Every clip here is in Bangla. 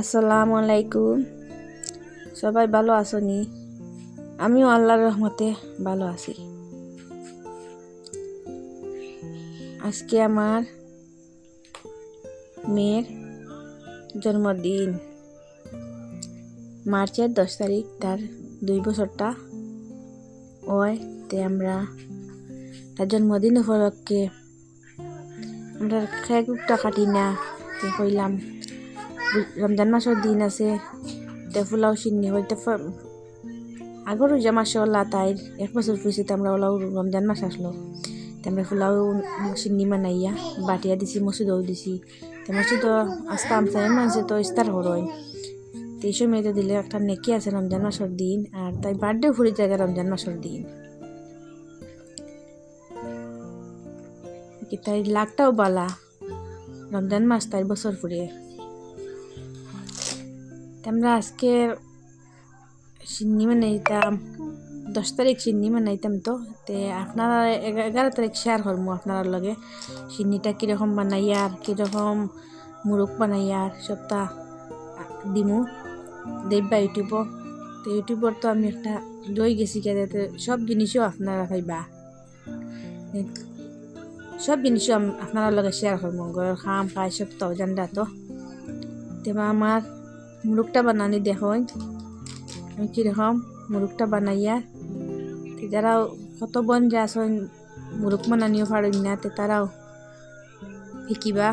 আসসালামু আলাইকুম। সবাই ভালো আছো নি? আমিও আল্লাহর রহমতে ভালো আছি। আজকে আমার মেয়ের জন্মদিন, মার্চের 10 তারিখ তার 2 বছরটা হয়। তে আমরা তার জন্মদিন উপলক্ষে আমরা কেকটা কাটি না, তে কইলাম রমজান মাসের দিন আছে, তে ফুলাও সিন্নি হইতে আগরও যে মাসাল্লাহ তাই 1 বছর পরিচিত আমরা ওলাও রমজান মাস আসলো, আমরা ফুলাও সিন্নি মানাইয়া বাটিয়া দিছি, মসজিদও দিছি। তো মসজিদও আসতাম মানছে তো ইস্তার হরয়, তো এই সময়তে দিলে একটা নেকি আছে রমজান মাসের দিন, আর তাই বার্থডে ফুরি জায়গা রমজান মাসের দিন কি তাই লাখটাও বালা রমজান মাস তাই বছর ফুরিয়ে। আমরা আজকে সিন্নি মানাইতাম 10 তারিখ সিন্নি বানাইতাম, তো তে আপনারা 11 তারিখ শেয়ার করবো আপনার লগে সিন্নিটা কীরকম বানাইয়ার, কীরকম মুরগ বানাইয়ার সবটা দিমু দেখবা ইউটিউবও। তো ইউটিউবর তো আমি একটা লই গেছি যাতে সব জিনিসও আপনারা পাইবা, সব জিনিসও আপনার লগে শেয়ার করবো, ঘরের খাম খাই সবটাও জানরা। তো তেবা আমার মুরগটা বানানি দেখুন আমি কীরকম মুরগটা বানাইয়া। যারাও কত বোন যা আসেন মুরগ বানানিও পারেন না, তারাও শিকিবা।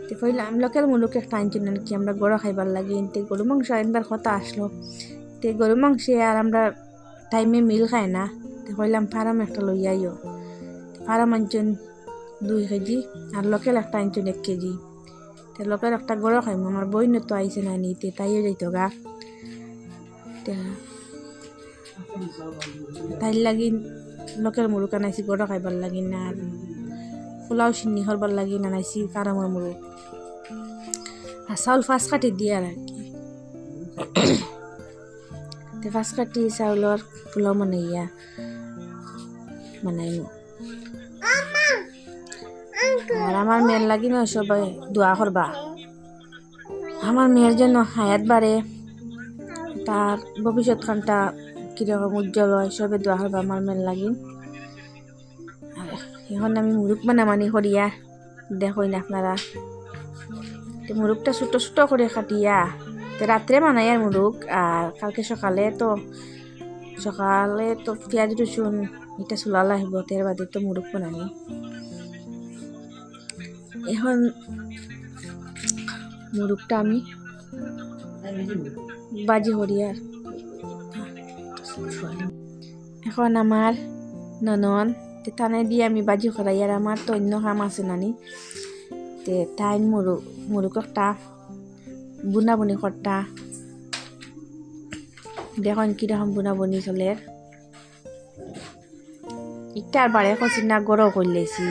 তো কইলাম লোকাল মুরগ একটা আনছি নাকি আমরা গরু খাইবার লাগে, তে গরু মাংস আনবার কথা আসলো, তে গরু মাংস আর আমরা টাইমে মিল খাই না, তো কইলাম ফার্ম একটা লই আইও। ফার্ম আনছেন 2 কেজি আর লোকাল একটা আনছেন 1 কেজি। তো লোকাল একটা গরু খাইম, আমার বইন তো আইসে না নিতে, তাইও যাইতো গা। তাই লাগি লোকের মুরগ আনাইছি গরু খাইবার লাগি না, আর পোলাও সিন্নি করবার লাগি আনাইছি ফার্মের মুরগ। আর চাউল ফাঁস কাটি দিয়ে আর কি ফাঁস কাটি চাউলর পোলাও বানাইয়া বানাইমু। আর আমার মেয়ের লাগি না সবাই দোয়া করবা, আমার মেয়ের জন্য হায়াত বাড়ে, তার ভবিষ্যৎ খানটা কিরকম উজ্জ্বল হয়, সবে দোয়া করবা আমার মেয়ের লাগি। এখন আমি মুরগ বানামানি করিয়া দেখুন আপনারা। মুরগটা ছোটো ছোটো করে কাটিয়া রাত্রে বানাই আর মুরগ, আর কালকে সকালে তো পেঁয়াজ রসুন এটা চুলা লাগব, তের বাদে তো মুরগ বানানি। এখন মুরগটা আমি বাজি করিয়া এখন আমার ননন টানে দিয়ে আমি বাজি করাই, আর আমার তো অন্য কাম আছে নানি, তে তাই মুরগ একটা বুনাবুনি করতা দেখুন কিরকম বুনাবুনি চলে। ইটার বারে কচি না গরম করলেছি,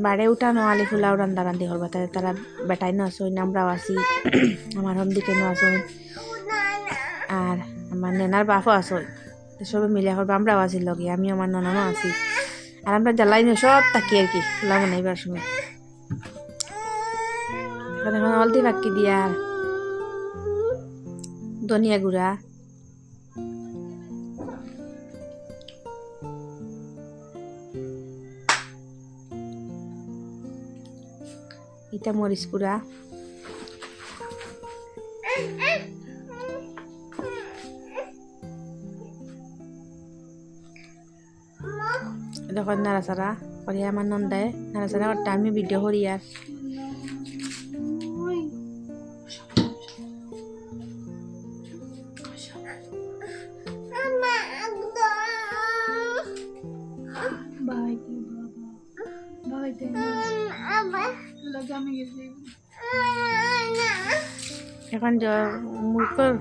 বারে উঠা নোয়ালি ফুলাও রান্দা রান্ধি করবা, তারা বেটাই ন আসুন, আমরাও আছি, আমার হোম দিকে ন আসুন, আর আমার নেনার বাপও আসুন, সবে মিলে করবা, আমরাও আছি লগে, আমি আমার নননও আছি, আর আমরা জ্বালাই নি সব থাকি আর কি ফুলা বানাইবার সময়। এখন হলদি ফাঁকি দিয়া ধনিয়া গুঁড়া, এটা মরিচ গুঁড়া, যখন নাড়াচাড়া করি আমার নন্দায় নাড়াচাড়া করতে আমি ভিডিও করি। আর এখন মুরগর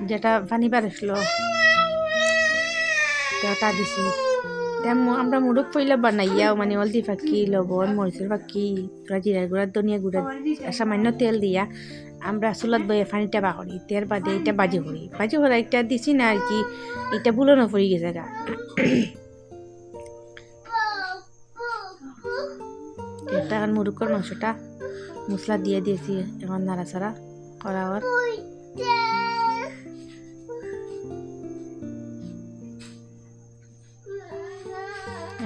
যেটা পানি বার আসলো ওটা দিছি। আমরা মুরগ পইলে বানাইয়াও মানে হলদি ফাঁকি, লবণ, মরিচের ফাঁকি, জিরার গুঁড়া, ধনিয়া গুঁড়া, সামান্য তেল দিয়া আমরা চুলাত বইয়ে পানিটা বা করি, তের বাদে এটা বাজি করি, বাজি করা এটা দিছি না আর কি, এটা বুলনো পড়ে গেছে গা। একটা এখন মুরুক্কর মাংসটা মশলা দিয়ে দিয়েছি, এখন নাড়াচাড়া করা ওর।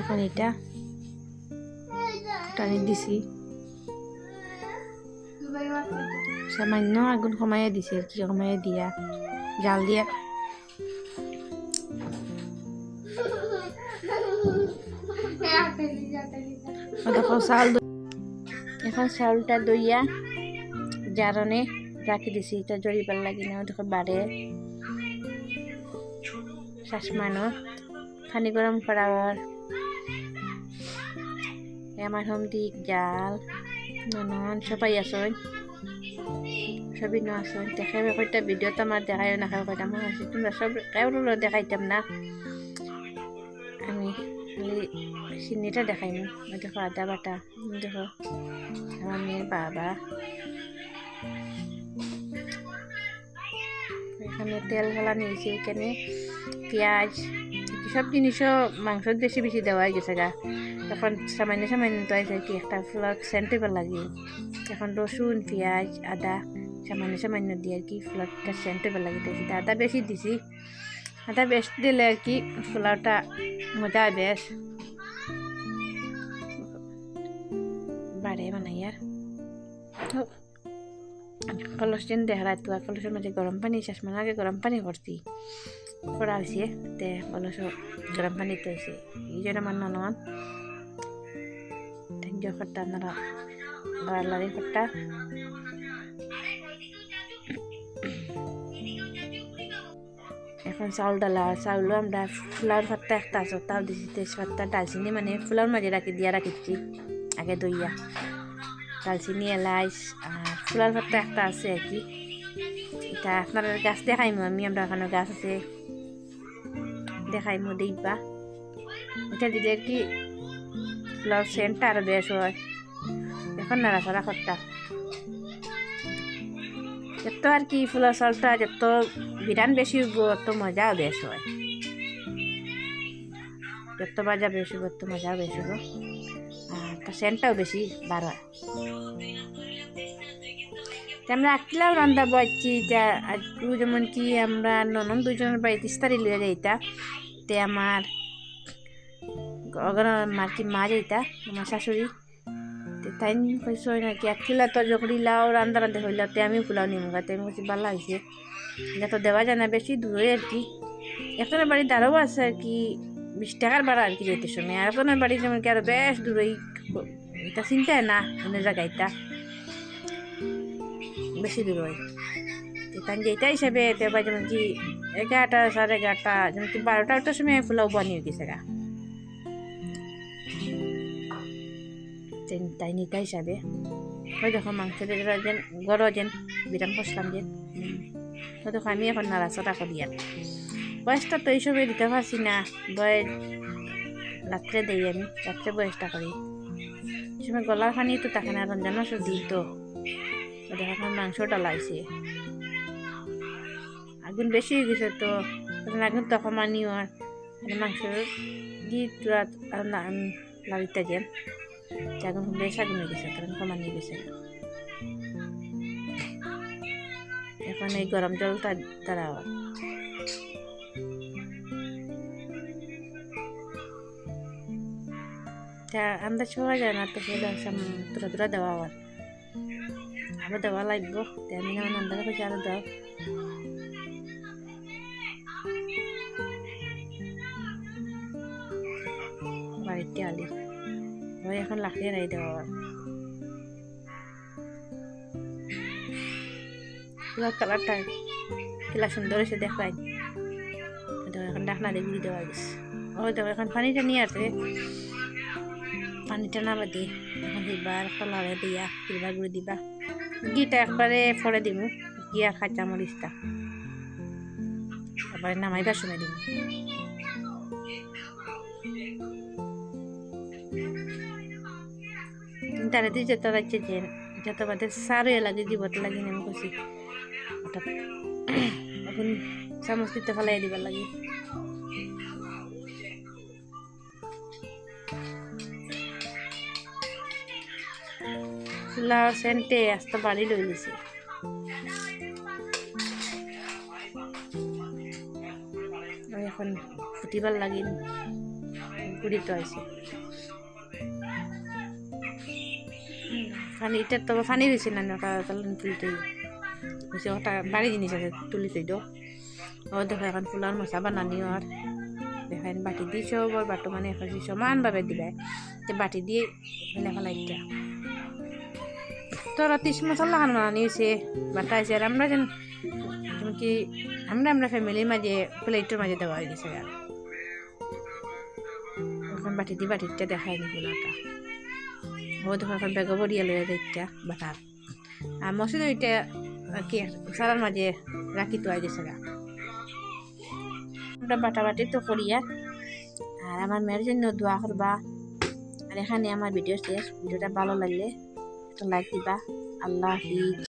এখন এটা টানি দিছি, সামান্য আগুন কমাইয়া দিছে আর কি, কমাইয়া দিয়া জাল দিয়া দেখো চাউল। এখন চাউলটা দইয়া জারনে রাখি দিছি, এটা জড়িবার লাগি না। দেখো বাড়ে শাসমানো পানি গরম করার আমার হোম দিক জাল নন সবাই আসন, সবই ন আসন দেখাই কয়টা ভিডিও তো আমার দেখাইও না, খাই কয়টা মনে আছে তোমরা সব কাউরও দেখাইতাম না, আমি খালি চিনিটা দেখাইমু। দেখো আদা বাটা, দেখো আমার মেয়ের বাবা, এখানে তেল ফেলা নিয়েছি, এখানে পেঁয়াজ সব জিনিসও মাংস বেশি বেশি দেওয়া হয়ে গেছে গা। এখন সামান্য সামান্য তো আছে কি একটা ফুলার সেন্ট লাগে। এখন রসুন পেঁয়াজ আদা সামান্য সামান্য দিয়ে আর কি ফুলারটা সেন্ট লাগে দিয়েছি। আদা বেশি দিছি, আদা বেশ দিলে আর কি ফুলারটা মজা বেশ বাড়ে বানাই। আর কলস দিন দেখা তো কলসের মাঝে গরম পানি শাসমান আগে গরম পানি করছি করা হয়েছে, তে কলস গরম পানিতে হয়েছে এই জন্য আমার নন খট্টা নাড়া লাড়ি খট্টা। এখন চাউল ডালা, চাউলও আমরা ফুলার পাত্তা একটা আছে তাও দিছি, তেজপাত্তা ডালচিনি মানে ফুলার মাঝে দিয়া রাখিছি আগে দইয়া, ডালচিনি এলাচ আর ফুলার পাত্তা একটা আছে আর কি। এটা আপনার গাছ দেখাইমু আমি, আমরা ওখানে গাছ আছে দেখাইমু দেখবা। এটা দিলে আর কি ফুলার সেন্টটা আরো বেশ হয়। এখন নাড়াচাড়া খট্টা যত আর কি ফুলার চাউলটা যত বিরান বেশি হইব তত মজাও বেশ হয়, যত বাজা বেশি হইব তত মজাও বেশি হইব আর তার সেন্টটাও বেশি বার হয়। আমরা একলাও রান্না বাড়ছি, আজকে যেমন কি আমরা ননন দুজনের বাড়িতে ইস্তারি লিয়ে যাইতা, তে আমার মার কি মা যাইতা আমার শাশুড়ি, তাই কইস নাকি একলা তো যখন লাও রান্না রান্ধে হইলা তে আমি পোলাও নিমু গাতে, আমি বলছি ভালো হয়েছে এটা তো দেওয়া যায় না, বেশি দূরে আর কি। একজনের বাড়ি আরও আছে আর কি 20 টাকার ভাড়া আর কি যেতে সময়, আর একজনের বাড়ি যেমন কি আরো বেশ দূরেই, এটা চিন্তায় না অন্য জায়গাটা বেশি দূর হয়। তাই যেটা হিসাবে দেওয়া যেমন কি 11টা 11:30 যেমন কি 12টার সময় পোলাও বানিয়ে গেছে গা, তাই নিতা হিসাবে ওই দেখো মাংস যেন গড় যেন বিরাম কষলাম যেন, তো দেখো আমি এখন নাড়াচাড়া করি। আর বয়সটা তো এইসবে দিতে পারছি না, বয়স রাত্রে দিই আমি, রাত্রে বয়সটা করি সময় গলার পানি তো থাকে না, রঞ্জন মাসের দিন তো দেখো এখন মাংস ডালাইছে, আগুন বেশি হয়ে গেছে তো আগুন তো কমানিও আর মাংস দিয়ে লাড়িতে যেন আগুন বেশ আগুন হয়ে গেছে কারণ কমানি গেছে। এখন এই গরম জলটা দ্বারা আন্দাজ পাওয়া যায় না তো তোরা তোরা দেওয়া আরো দেওয়া লাগবো, আমি না আন্দাজ করছি আরো দাও। বাড়িতে আলি ওই এখন লাখিয়ে রাই দেওয়া পুরার কালারটা কিলা সুন্দর এসে দেখায়। এখন ডাকনা দিয়ে গুড়ি দেওয়া গেছে, ওই দেখো এখন পানিটা নিয়ে আসে, পানিটা নামা দিয়ে এখন দিবার কলারে দিয়া দিবা গুড়ি দিবা, ঘিটা একবারে ফড়ে দিব, গিয়া খাঁচা মরিচটা তারপরে নামাইবার সময় দিব। তারা দিয়ে যেতে লাগছে যে যত বাদে সারও লাগে জীবতে লাগে আমি করছি হঠাৎ এখন চামচ দিতে ফেলাই দিবার লাগে। ফুলার সেন্টে আস্তে বাড়ি লই লিছি। এখন ফুটিবার লাগিল গুড়িত আছে পানি, এটা তো পানি হয়েছে না তুলতে হয়েছে, ওটা বাড়ি জিনিস আছে তুলি তৈ দো। ও দেখো এখন ফুলার মশা বানানিও আর দেখেন বাটি দিয়ে সব বাটো মানে এখন সমানভাবে দিবে, বাটি দিয়ে ফেলে ফেলাইটা তোরা 30 মশলা খান বানানি হয়েছে বাটা হয়েছে। আর আমরা যেন কি আমরা ফ্যামিলির মাঝে প্লেটের মাঝে দেওয়া হয়ে গেছে। আর এখন বাটি দিয়ে বাটিটা দেখায়নি ফুলাটা। ও দেখো এখন বেগো বড়িয়া লইয়া যাইটা বাটার আর মশলা ওইটা কি সারার মাঝে রাখি তো আই গেছে। আমরা বাটাবাটি তো করিয়া আর আমার মেয়ের জন্য দোয়া করবা। আর এখানে আমার ভিডিও শেষ। ভিডিওটা ভালো লাগলে একটা লাইক দিবা। আল্লাহ হাফিজ।